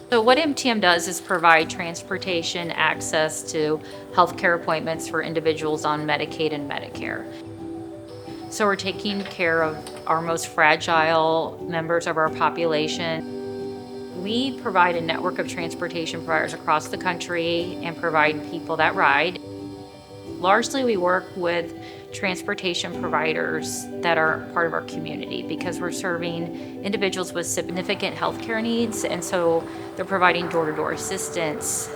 So what MTM does is provide transportation access to healthcare appointments for individuals on Medicaid and Medicare. So we're taking care of our most fragile members of our population. We provide a network of transportation providers across the country and provide people that ride. Largely, we work with transportation providers that are part of our community because we're serving individuals with significant healthcare needs, and so they're providing door-to-door assistance.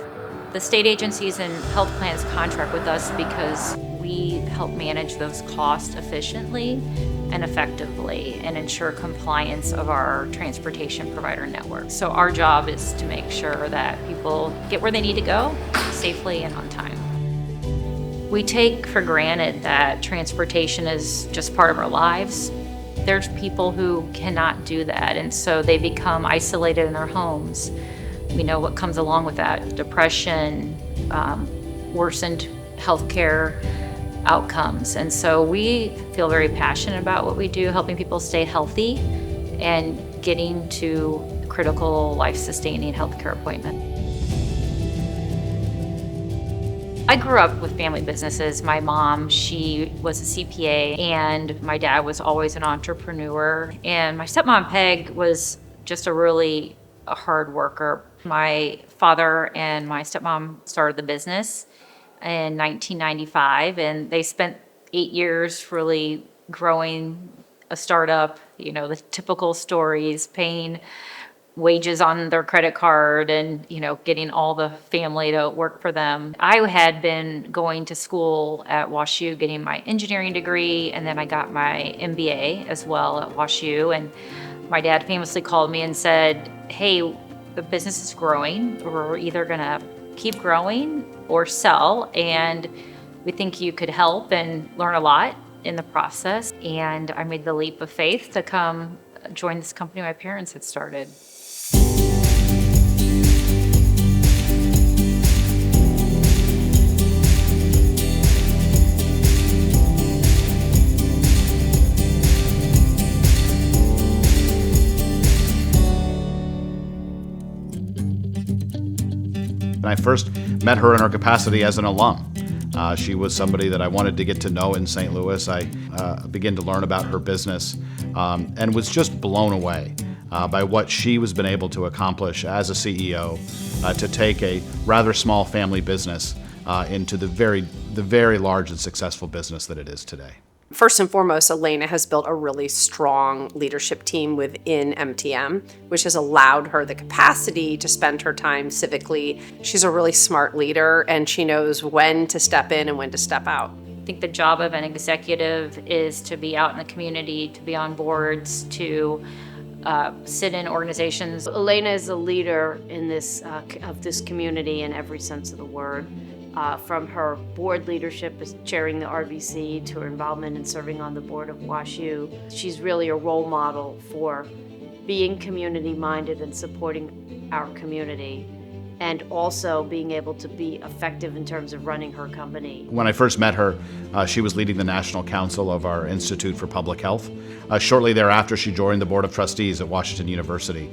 The state agencies and health plans contract with us because we help manage those costs efficiently and effectively and ensure compliance of our transportation provider network. So our job is to make sure that people get where they need to go safely and on time. We take for granted that transportation is just part of our lives. There's people who cannot do that, and so they become isolated in their homes. We know what comes along with that: depression, worsened healthcare outcomes. And so we feel very passionate about what we do, helping people stay healthy and getting to critical life-sustaining healthcare appointments. I grew up with family businesses. My mom, she was a CPA, and my dad was always an entrepreneur. And my stepmom, Peg, was just a hard worker. My father and my stepmom started the business in 1995, and they spent 8 years really growing a startup, the typical stories, paying wages on their credit card and, getting all the family to work for them. I had been going to school at WashU, getting my engineering degree, and then I got my MBA as well at WashU. And my dad famously called me and said, "Hey, the business is growing. We're either gonna keep growing or sell, and we think you could help and learn a lot in the process." And I made the leap of faith to come join this company my parents had started. And I first met her in her capacity as an alum. She was somebody that I wanted to get to know in St. Louis. I began to learn about her business and was just blown away by what she was been able to accomplish as a CEO to take a rather small family business into the very large and successful business that it is today. First and foremost, Alaina has built a really strong leadership team within MTM, which has allowed her the capacity to spend her time civically. She's a really smart leader, and she knows when to step in and when to step out. I think the job of an executive is to be out in the community, to be on boards, to sit in organizations. Alaina is a leader in this of this community in every sense of the word. From her board leadership as chairing the RVC to her involvement in serving on the board of WashU. She's really a role model for being community-minded and supporting our community, and also being able to be effective in terms of running her company. When I first met her, she was leading the National Council of our Institute for Public Health. Shortly thereafter, she joined the Board of Trustees at Washington University,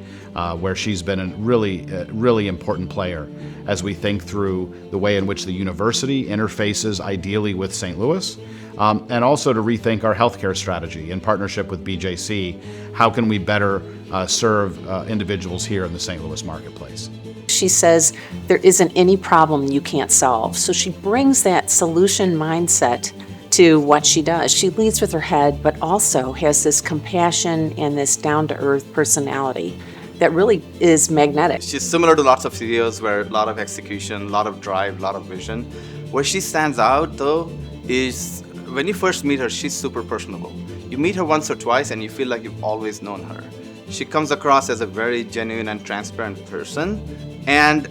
where she's been a really important player as we think through the way in which the university interfaces ideally with St. Louis, and also to rethink our healthcare strategy in partnership with BJC. How can we better serve individuals here in the St. Louis marketplace? She says there isn't any problem you can't solve. So she brings that solution mindset to what she does. She leads with her head, but also has this compassion and this down-to-earth personality that really is magnetic. She's similar to lots of CEOs where a lot of execution, a lot of drive, a lot of vision. Where she stands out though is when you first meet her, she's super personable. You meet her once or twice and you feel like you've always known her. She comes across as a very genuine and transparent person, and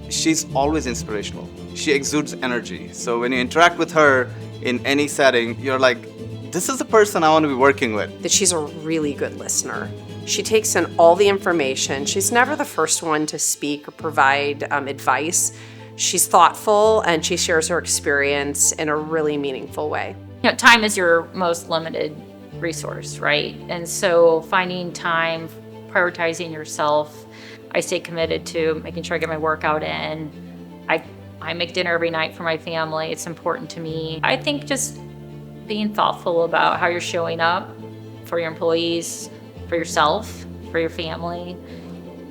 she's always inspirational. She exudes energy. So when you interact with her in any setting, you're like, this is the person I want to be working with. That she's a really good listener. She takes in all the information. She's never the first one to speak or provide advice. She's thoughtful, and she shares her experience in a really meaningful way. Time is your most limited resource, right? And so finding time, prioritizing yourself. I stay committed to making sure I get my workout in. I make dinner every night for my family. It's important to me. I think just being thoughtful about how you're showing up for your employees, for yourself, for your family,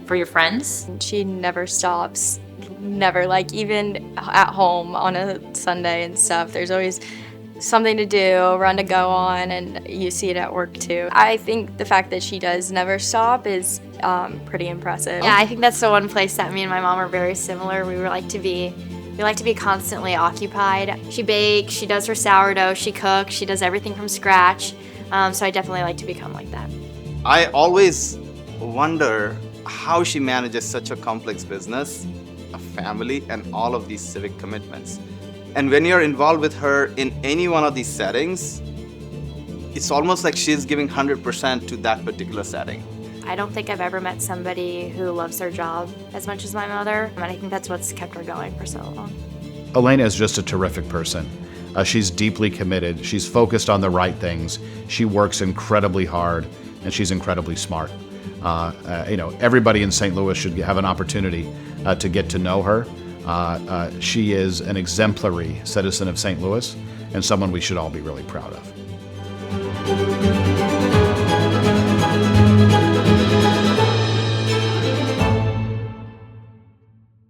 for your friends. She never stops, never, like even at home on a Sunday and stuff. There's always something to do, run to go on, and you see it at work too. I think the fact that she does never stop is pretty impressive. Yeah, I think that's the one place that me and my mom are very similar. We like to be constantly occupied. She bakes, she does her sourdough, she cooks, she does everything from scratch. So I definitely like to become like that. I always wonder how she manages such a complex business, a family, and all of these civic commitments. And when you're involved with her in any one of these settings, it's almost like she's giving 100% to that particular setting. I don't think I've ever met somebody who loves their job as much as my mother, and I think that's what's kept her going for so long. Alaina is just a terrific person. She's deeply committed. She's focused on the right things. She works incredibly hard, and she's incredibly smart. Everybody in St. Louis should have an opportunity to get to know her. She is an exemplary citizen of St. Louis and someone we should all be really proud of.